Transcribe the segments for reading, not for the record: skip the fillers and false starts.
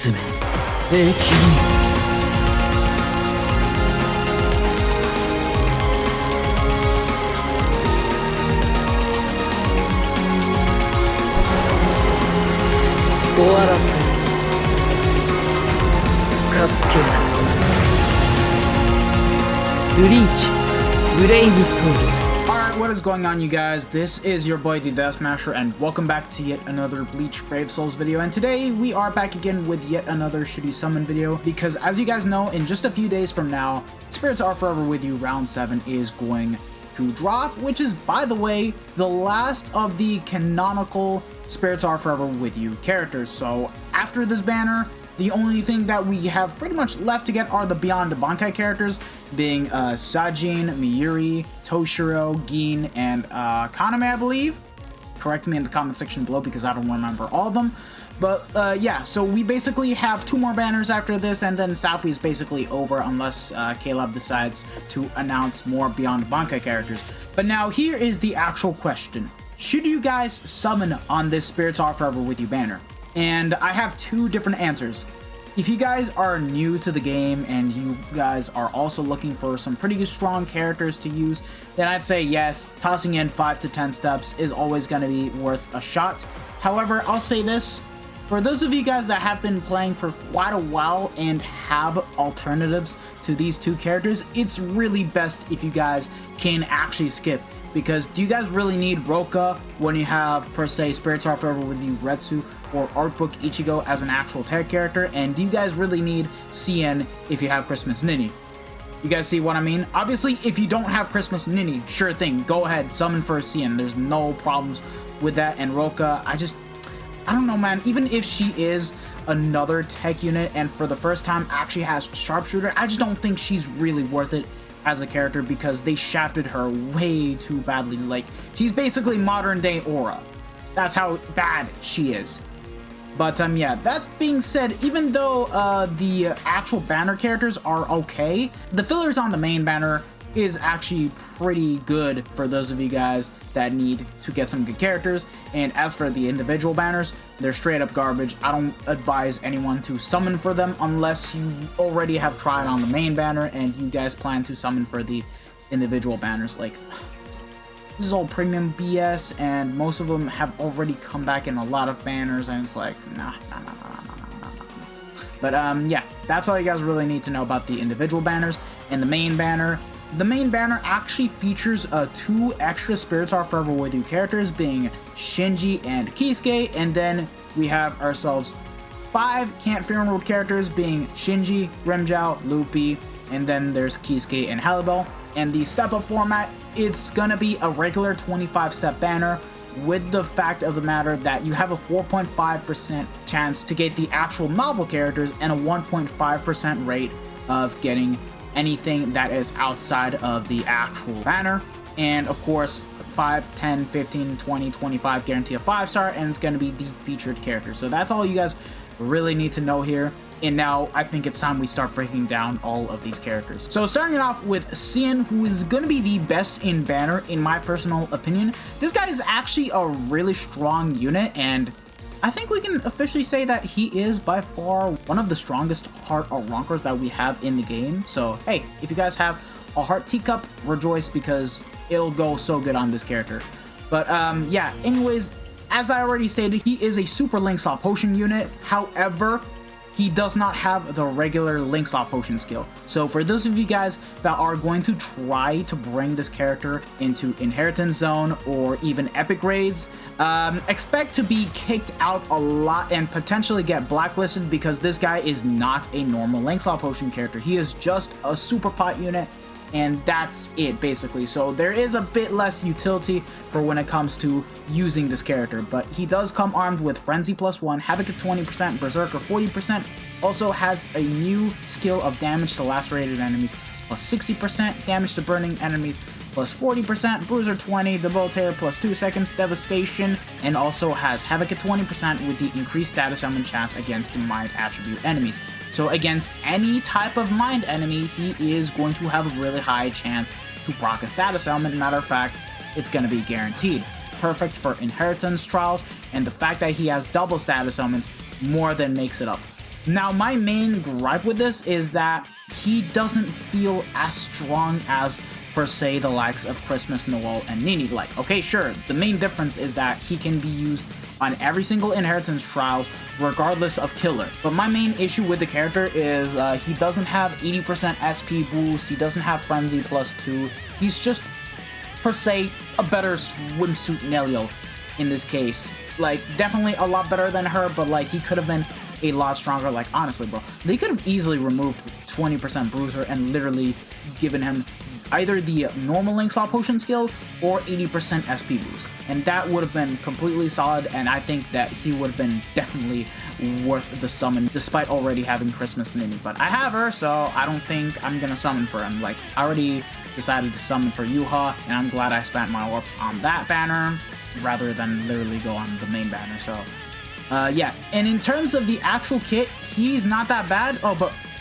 集め永久に終わらせカスケードブリーチブレイブソウルズ。 Alright, what is going on, you guys? This is your boy the Death Smasher, and welcome back to yet another Bleach Brave Souls video. And today we are back again with yet another Should You Summon video, because as you guys know, in just a few days from now, Spirits Are Forever With You Round 7 is going to drop, which is, by the way, the last of the canonical Spirits Are Forever With You characters. So after this banner, the only thing that we have pretty much left to get are the Beyond the Bankai characters, being Sajin, Miyuri, Toshiro, Gin, and Kaname, I believe. Correct me in the comment section below because I don't remember all of them. But yeah, so we basically have 2 more banners after this, and then SAFWY is basically over unless Caleb decides to announce more Beyond the Bankai characters. But now here is the actual question. Should you guys summon on this Spirits Are Forever With You banner? And I have 2 different answers. If you guys are new to the game and you guys are also looking for some pretty strong characters to use, then I'd say yes, tossing in 5 to 10 steps is always going to be worth a shot. However, I'll say this, for those of you guys that have been playing for quite a while and have alternatives to these 2 characters, it's really best if you guys can actually skip. Because do you guys really need Roka when you have, per se, Spirits Are Forever With You Retsu or Artbook Ichigo as an actual tag character? And do you guys really need Cien if you have Christmas Nini? You guys see what I mean? Obviously, if you don't have Christmas Nini, sure thing, go ahead, summon for Cien. There's no problems with that. And Roka, I don't know, man. Even if she is another tech unit and for the first time actually has Sharpshooter, I just don't think she's really worth it as a character because they shafted her way too badly. Like, she's basically modern day Aura. That's how bad she is. But yeah, that being said, even though the actual banner characters are okay, the fillers on the main banner is actually pretty good for those of you guys that need to get some good characters. And as for the individual banners, they're straight up garbage. I don't advise anyone to summon for them unless you already have tried on the main banner and you guys plan to summon for the individual banners. Like, this is all premium BS, and most of them have already come back in a lot of banners, and it's like, nah. But yeah, that's all you guys really need to know about the individual banners. And the main banner, actually features 2 extra Spirits Are Forever With You characters, being Shinji and Kisuke, and then we have ourselves 5 Can't Fear Enrolled characters, being Shinji, Grimmjow, Luffy, and then there's Kisuke and Halibel. And the step-up format, it's gonna be a regular 25-step banner, with the fact of the matter that you have a 4.5% chance to get the actual novel characters and a 1.5% rate of getting anything that is outside of the actual banner. And of course, 5, 10, 15, 20, 25 guarantee a 5-star, and it's going to be the featured character. So that's all you guys really need to know here. And now I think it's time we start breaking down all of these characters. So starting it off with Cien, who is going to be the best in banner in my personal opinion. This guy is actually a really strong unit, and I think we can officially say that he is by far one of the strongest heart ronkers that we have in the game. So hey, if you guys have a heart teacup, rejoice, because it'll go so good on this character. But yeah, anyways, as I already stated, he is a super Link Slot Potion unit. However, he does not have the regular Link Slot Potion skill. So for those of you guys that are going to try to bring this character into Inheritance Zone or even Epic Raids, expect to be kicked out a lot and potentially get blacklisted, because this guy is not a normal Link Slot Potion character. He is just a super pot unit, and that's it basically. So there is a bit less utility for when it comes to using this character, but he does come armed with Frenzy +1, Havoc at 20%, Berserker 40%, also has a new skill of damage to lacerated enemies +60%, damage to burning enemies +40%, Bruiser 20, Debilitator +2 seconds, Devastation, and also has Havoc at 20% with the increased status element chance against Mind Attribute enemies. So against any type of Mind enemy, he is going to have a really high chance to proc a status element. Matter of fact, it's going to be guaranteed. Perfect for inheritance trials, and the fact that he has double status elements more than makes it up. Now, my main gripe with this is that he doesn't feel as strong as, per se, the likes of Christmas, Noel, and Nini. Like, okay, sure, the main difference is that he can be used on every single inheritance trials, regardless of killer. But my main issue with the character is he doesn't have 80% SP boost, he doesn't have Frenzy +2, he's just, per se, a better swimsuit Nelio in this case. Like, definitely a lot better than her, but like, he could have been a lot stronger. Like, honestly, bro, they could have easily removed 20% bruiser and literally given him either the normal Link Saw Potion skill or 80% SP boost, and that would have been completely solid, and I think that he would have been definitely worth the summon, despite already having Christmas Nini. But I have her, so I don't think I'm gonna summon for him. Like, I already decided to summon for Yuha, and I'm glad I spent my orbs on that banner rather than literally go on the main banner. So yeah, and in terms of the actual kit, he's not that bad.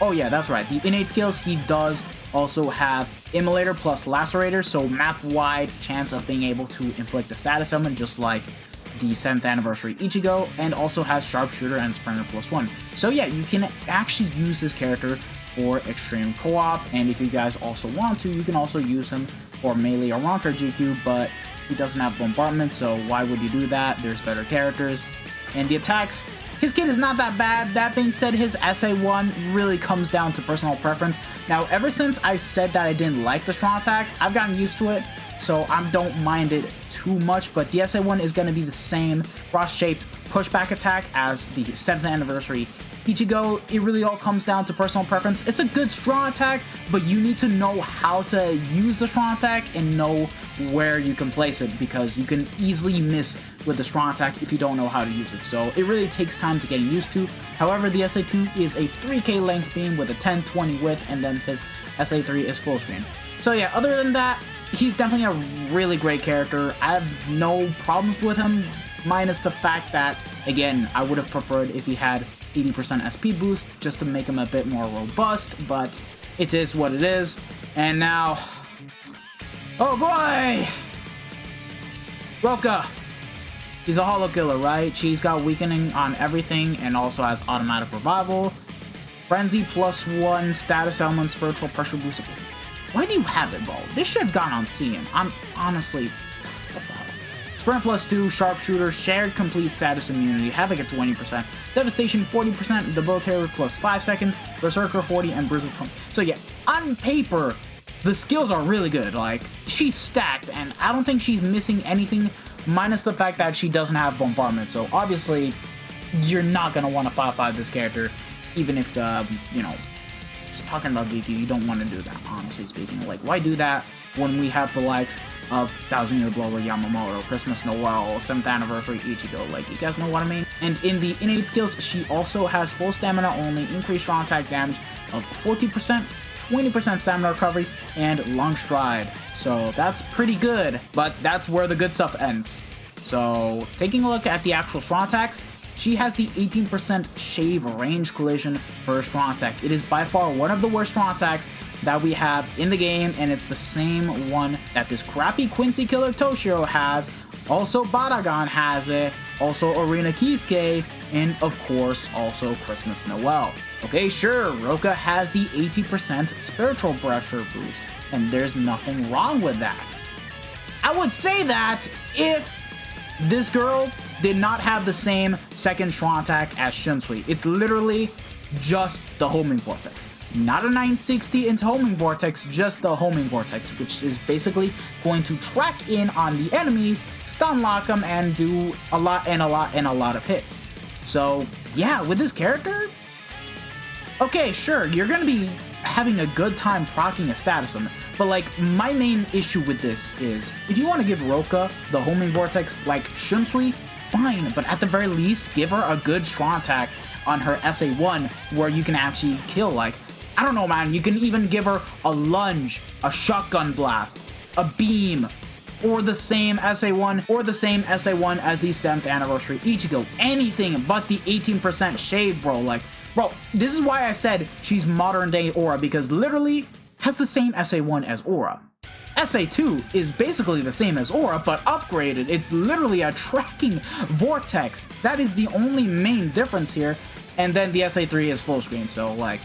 Oh yeah, that's right, the innate skills, he does also have Immolator plus Lacerator, so map-wide chance of being able to inflict a status summon, just like the 7th anniversary Ichigo, and also has Sharpshooter and Springer +1. So yeah, you can actually use this character for extreme co-op, and if you guys also want to, you can also use him for melee or Ronker GQ, but he doesn't have bombardment, so why would you do that? There's better characters. And the attacks, his kit is not that bad. That being said, his SA1 really comes down to personal preference. Now, ever since I said that I didn't like the strong attack, I've gotten used to it, so I don't mind it too much, but the SA1 is going to be the same cross-shaped pushback attack as the 7th anniversary Ichigo. It really all comes down to personal preference. It's a good strong attack, but you need to know how to use the strong attack and know where you can place it, because you can easily miss with the strong attack if you don't know how to use it. So it really takes time to get used to. However, the SA2 is a 3k length beam with a 10-20 width, and then his SA3 is full screen. So yeah, other than that, he's definitely a really great character. I have no problems with him, minus the fact that, again, I would have preferred if he had 80% SP boost just to make him a bit more robust, but it is what it is. And now, oh boy! Roka! He's a holo killer, right? She's got weakening on everything and also has automatic revival. Frenzy +1, status element, spiritual pressure boost. Why do you have it, bro? This should have gone on Cien. I'm honestly... Sprint +2, sharpshooter, shared complete status immunity, Havoc at 20%, Devastation 40%, Debilitator +5 seconds, Berserker 40, and Bruiser 20. So yeah, on paper, the skills are really good. Like, she's stacked, and I don't think she's missing anything, minus the fact that she doesn't have bombardment. So obviously, you're not gonna want to 5-5 this character, even if, you know, just talking about GQ, you don't want to do that, honestly speaking. Like, why do that when we have the likes of 1000 Year Blower Yamamoto, Christmas Noel, 7th Anniversary Ichigo? Like, you guys know what I mean? And in the innate skills, she also has full stamina only, increased strong attack damage of 40%, 20% stamina recovery, and long stride. So that's pretty good, but that's where the good stuff ends. So taking a look at the actual strong attacks, she has the 18% shave range collision for her strong attack. It is by far one of the worst strong attacks that we have in the game, and it's the same one that this crappy Quincy Killer Toshiro has. Also Baragon has it, also Arena Kisuke, and of course also Christmas Noel. Okay, sure, Roka has the 80% spiritual pressure boost, and there's nothing wrong with that. I would say that if this girl did not have the same second strong attack as Shunsui. It's literally just the homing vortex. Not a 960 into homing vortex, just the homing vortex, which is basically going to track in on the enemies, stun lock them, and do a lot of hits. So yeah, with this character, okay, sure, you're gonna be having a good time proccing a status on it, but like, my main issue with this is, if you want to give Roka the homing vortex like Shunsui, fine, but at the very least, give her a good strong attack on her SA1 where you can actually kill. Like, I don't know, man, you can even give her a lunge, a shotgun blast, a beam, or the same SA1, as the 7th Anniversary Ichigo. Anything but the 18% shave, bro. Like, bro, this is why I said she's modern day Aura, because literally has the same SA1 as Aura. SA2 is basically the same as Aura, but upgraded. It's literally a tracking vortex. That is the only main difference here. And then the SA3 is full screen, so like...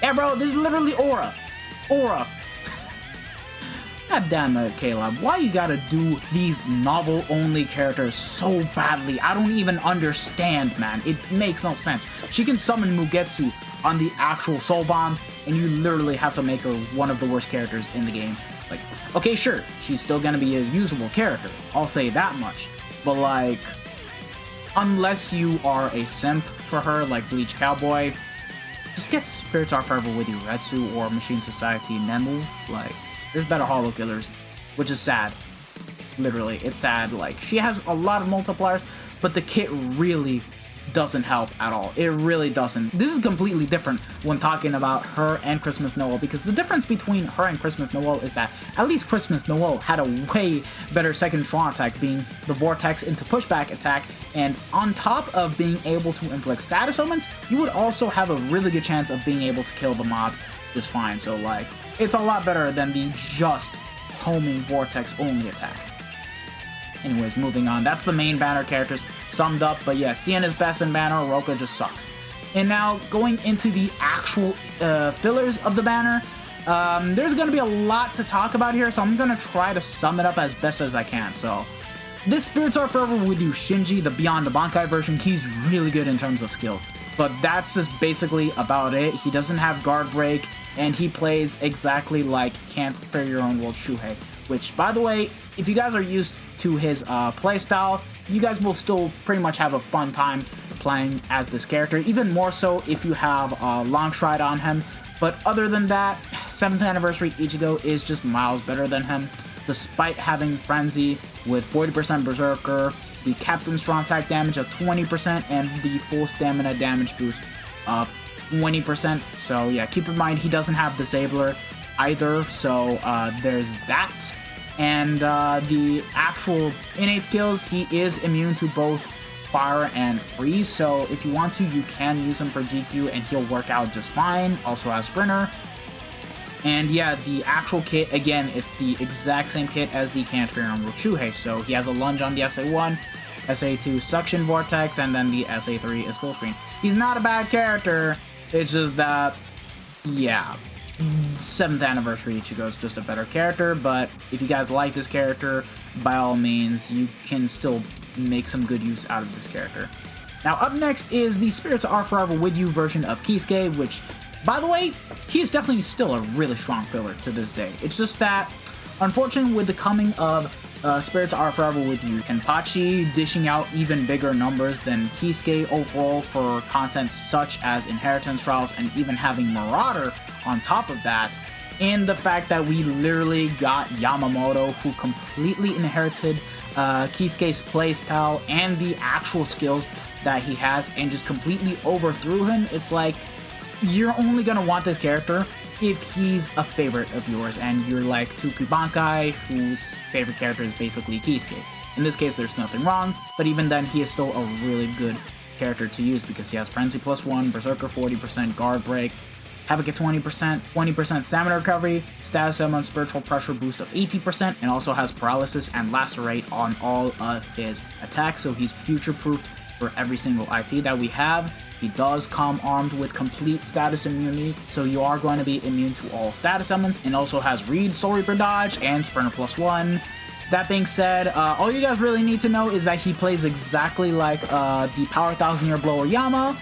Yeah, bro, this is literally Aura. Aura. God damn it, Caleb. Why you gotta do these novel-only characters so badly? I don't even understand, man. It makes no sense. She can summon Mugetsu on the actual Soul Bomb, and you literally have to make her one of the worst characters in the game. Like, okay, sure, she's still gonna be a usable character. I'll say that much. But like, unless you are a simp for her, like Bleach Cowboy, just get Spirits Are Forever with you, Retsu, or Machine Society Nemu. Like, there's better holo killers, which is sad. Literally, it's sad. Like, she has a lot of multipliers, but the kit really doesn't help at all. It really doesn't. This is completely different when talking about her and Christmas Noel, because the difference between her and Christmas Noel is that at least Christmas Noel had a way better second strong attack, being the Vortex into pushback attack, and on top of being able to inflict status ailments, you would also have a really good chance of being able to kill the mob just fine. So like, it's a lot better than the just homing Vortex only attack. Anyways, moving on. That's the main banner characters summed up, but yeah, Cien is best in banner, Roka just sucks. And now, going into the actual fillers of the banner, there's going to be a lot to talk about here, so I'm going to try to sum it up as best as I can. So, this Spirits Are Forever with you, Shinji, the Beyond the Bankai version, he's really good in terms of skills. But that's just basically about it. He doesn't have guard break, and he plays exactly like Can't Fear Your Own World Shuhei, which, by the way, if you guys are used to his playstyle, you guys will still pretty much have a fun time playing as this character, even more so if you have Long Stride on him. But other than that, 7th Anniversary Ichigo is just miles better than him, despite having Frenzy with 40% Berserker, the Captain Strong Attack damage of 20%, and the full stamina damage boost of 20%. So yeah, keep in mind he doesn't have Disabler either, so there's that. And the actual innate skills, he is immune to both fire and freeze, so if you want to, you can use him for GQ and he'll work out just fine. Also has Sprinter. And yeah, the actual kit, again, it's the exact same kit as the Can't Fear Your Own World Shuhei. So he has a lunge on the SA1, SA2 Suction Vortex, and then the SA3 is full screen. He's not a bad character, it's just that, yeah, 7th Anniversary Ichigo is just a better character, but if you guys like this character, by all means, you can still make some good use out of this character. Now, up next is the Spirits Are Forever With You version of Kisuke, which, by the way, he is definitely still a really strong filler to this day. It's just that, unfortunately, with the coming of Spirits Are Forever With You, Kenpachi dishing out even bigger numbers than Kisuke overall for content such as Inheritance Trials, and even having Marauder on top of that, and the fact that we literally got Yamamoto, who completely inherited Kisuke's playstyle and the actual skills that he has, and just completely overthrew him. It's like, you're only gonna want this character if he's a favorite of yours, and you're like Tuku Bankai, whose favorite character is basically Kisuke. In this case, there's nothing wrong, but even then, he is still a really good character to use because he has Frenzy +1, Berserker 40%, Guard Break, Havoc at 20%, 20% stamina recovery, status ailment spiritual pressure boost of 80%, and also has paralysis and lacerate on all of his attacks, so he's future-proofed for every single IT that we have. He does come armed with complete status immunity, so you are going to be immune to all status elements, and also has Reed, Soul Reaper Dodge, and Sprinter +1. That being said, all you guys really need to know is that he plays exactly like the Power 1000 Year Blower Yama,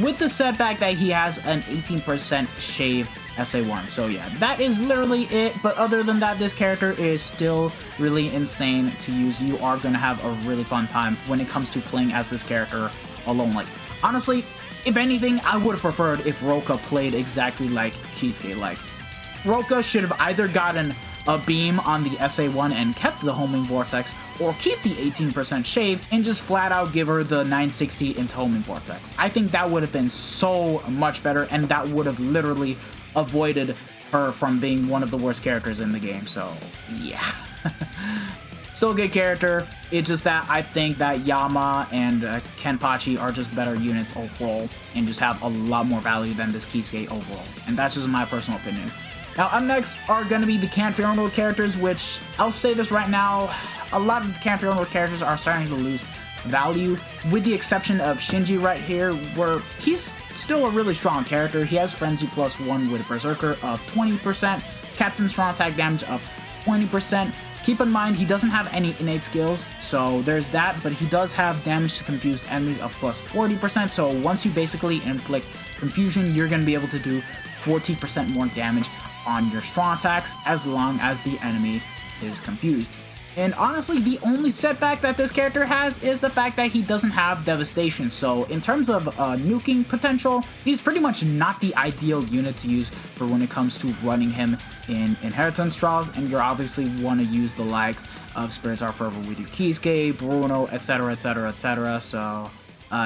with the setback that he has an 18% shave SA1. So yeah, that is literally it, but other than that, this character is still really insane to use. You are going to have a really fun time when it comes to playing as this character alone. Like, honestly, if anything, I would have preferred if Roka played exactly like Kisuke. Like, Roka should have either gotten a beam on the SA1 and kept the homing vortex, or keep the 18% shave and just flat out give her the 960 into homing vortex. I think that would have been so much better, and that would have literally avoided her from being one of the worst characters in the game. So yeah. Still a good character. It's just that I think that Yama and Kenpachi are just better units overall and just have a lot more value than this Kisuke overall. And that's just my personal opinion. Now, up next are going to be the Can't Fear Your Own World characters, which, I'll say this right now, a lot of the Can't Fear Your Own World characters are starting to lose value, with the exception of Shinji right here, where he's still a really strong character. He has Frenzy +1 with Berserker of 20%, Captain Strong Attack damage of 20%. Keep in mind, he doesn't have any innate skills, so there's that, but he does have damage to confused enemies of +40%, so once you basically inflict confusion, you're going to be able to do 40% more damage on your strong attacks as long as the enemy is confused. And honestly, the only setback that this character has is the fact that he doesn't have Devastation. So in terms of nuking potential, he's pretty much not the ideal unit to use for when it comes to running him in Inheritance draws, and you obviously want to use the likes of Spirits Are Forever With You, Kisuke, Bruno, etc, etc, etc. So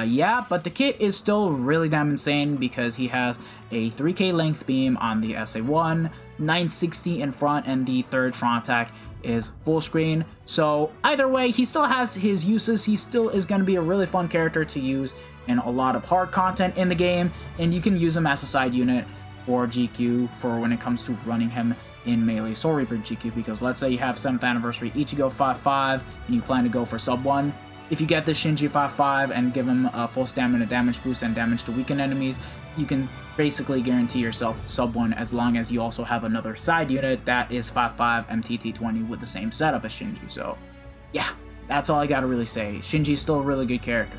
yeah, but the kit is still really damn insane because he has a 3k length beam on the SA1, 960 in front, and the third strong attack is full screen. So either way, he still has his uses. He still is going to be a really fun character to use in a lot of hard content in the game, and you can use him as a side unit for GQ for when it comes to running him in melee Soul Reaper GQ, because let's say you have 7th anniversary Ichigo 5-5 and you plan to go for sub 1. If you get this Shinji 5-5 and give him a full stamina damage boost and damage to weaken enemies, you can basically guarantee yourself sub 1 as long as you also have another side unit that is 5-5 MTT20 with the same setup as Shinji. So yeah, that's all I gotta really say. Shinji's still a really good character.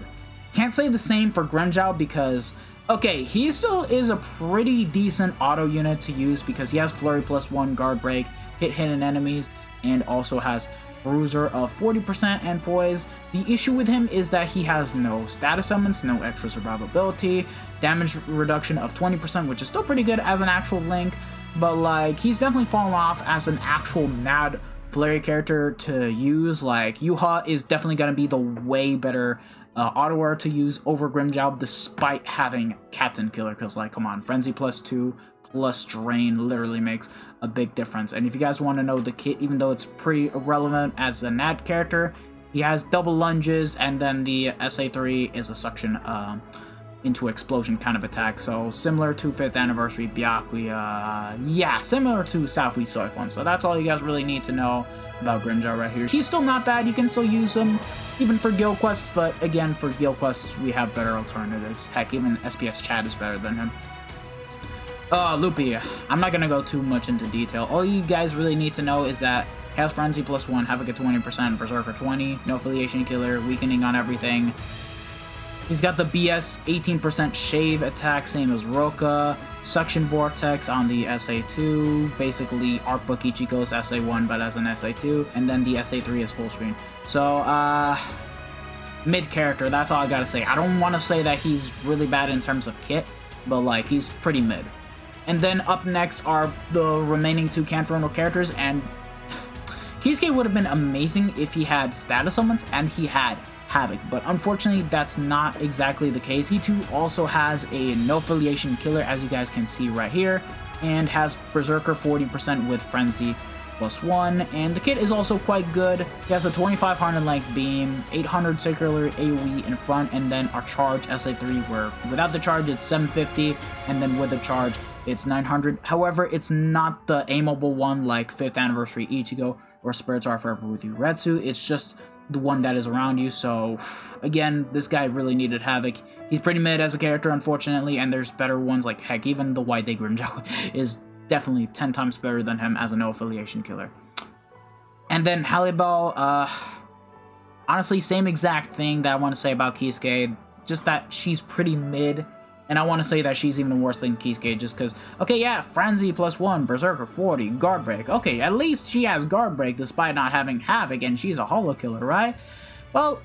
Can't say the same for Grimmjow because, okay, he still is a pretty decent auto unit to use because he has Flurry +1, Guard Break, hit hidden enemies, and also has Bruiser of 40% and Poise. The issue with him is that he has no status summons, no extra survivability, damage reduction of 20%, which is still pretty good as an actual Link, but like, he's definitely fallen off as an actual mad flurry character to use. Like, Yuha is definitely going to be the way better auto to use over Grimmjow despite having Captain Killer, because like, come on, Frenzy +2 plus Drain literally makes a big difference. And if you guys want to know the kit, even though it's pretty irrelevant as a Nat character, he has double lunges, and then the SA3 is a suction into explosion kind of attack. So similar to 5th anniversary Byakuya, yeah, similar to SAFWY Soifon. So that's all you guys really need to know about Grimmjow right here. He's still not bad. You can still use him even for guild quests, but again, for guild quests we have better alternatives. Heck, even SPS Chat is better than him. Loopy, I'm not gonna go too much into detail. All you guys really need to know is that he has Frenzy +1, Havoc at 20%, Berserker 20, no affiliation killer, weakening on everything. He's got the BS 18% shave attack, same as Roka, Suction Vortex on the SA2, basically Art Book Ichigo's SA1 but as an SA2, and then the SA3 is full screen. So, mid character, that's all I gotta say. I don't want to say that he's really bad in terms of kit, but like, he's pretty mid. And then up next are the remaining 2 Canferno characters, and Kisuke would have been amazing if he had status summons and he had Havoc, but unfortunately that's not exactly the case. He too also has a no affiliation killer, as you guys can see right here, and has Berserker 40% with Frenzy +1, and the kit is also quite good. He has a 2500 length beam, 800 circular AoE in front, and then our charge SA3, where without the charge it's 750, and then with the charge it's 900. However, it's not the aimable one like 5th anniversary Ichigo or Spirits Are Forever With You Retsu. It's just the one that is around you. So again, this guy really needed Havoc. He's pretty mid as a character, unfortunately, and there's better ones. Like, heck, even the White Day Grimmjow is definitely 10 times better than him as a no affiliation killer. And then Halibal, honestly, same exact thing that I want to say about Kisuke, just that she's pretty mid. And I want to say that she's even worse than Kisuke just because, okay, yeah, Frenzy +1, Berserker 40, Guard Break. Okay, at least she has Guard Break despite not having Havoc, and she's a holo killer, right? Well,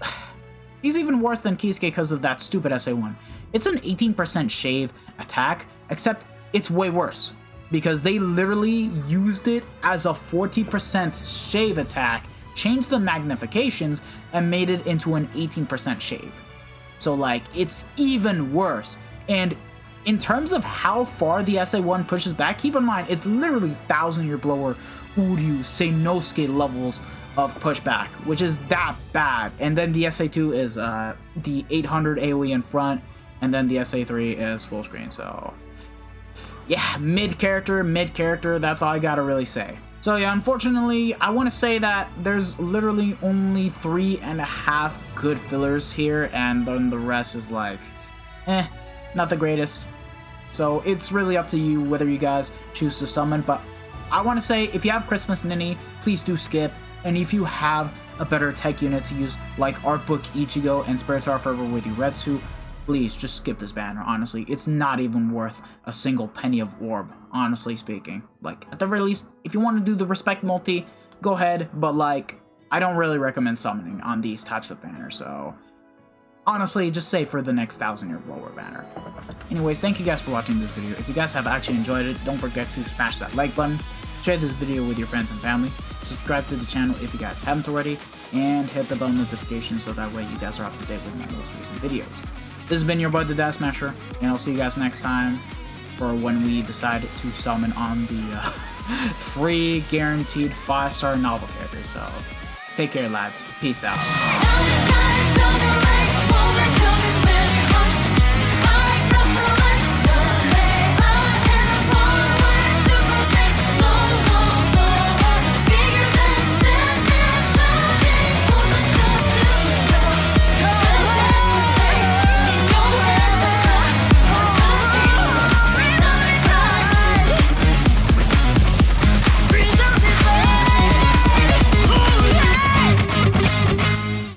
he's even worse than Kisuke because of that stupid SA1. It's an 18% shave attack, except it's way worse because they literally used it as a 40% shave attack, changed the magnifications, and made it into an 18% shave. So, like, it's even worse. And in terms of how far the SA1 pushes back, keep in mind, it's literally 1000-year blower Uryu Seinosuke levels of pushback, which is that bad. And then the SA2 is the 800 AoE in front, and then the SA3 is full screen. So yeah, mid character, that's all I gotta really say. So yeah, unfortunately, I want to say that there's literally only 3.5 good fillers here, and then the rest is like, not the greatest. So it's really up to you whether you guys choose to summon, but I want to say if you have Christmas Ninny, please do skip, and if you have a better tech unit to use like Art Book Ichigo and Spiritar Fervor with Uretsu, please just skip this banner. Honestly, it's not even worth a single penny of orb, honestly speaking. Like, at the very least, if you want to do the respect multi, go ahead, but like, I don't really recommend summoning on these types of banners, so honestly, just say for the next 1,000-year blower banner. Anyways, thank you guys for watching this video. If you guys have actually enjoyed it, don't forget to smash that like button, share this video with your friends and family, subscribe to the channel if you guys haven't already, and hit the bell notification so that way you guys are up to date with my most recent videos. This has been your boy, the Death Smasher, and I'll see you guys next time for when we decide to summon on the free guaranteed 5-star novel character. So, take care, lads. Peace out.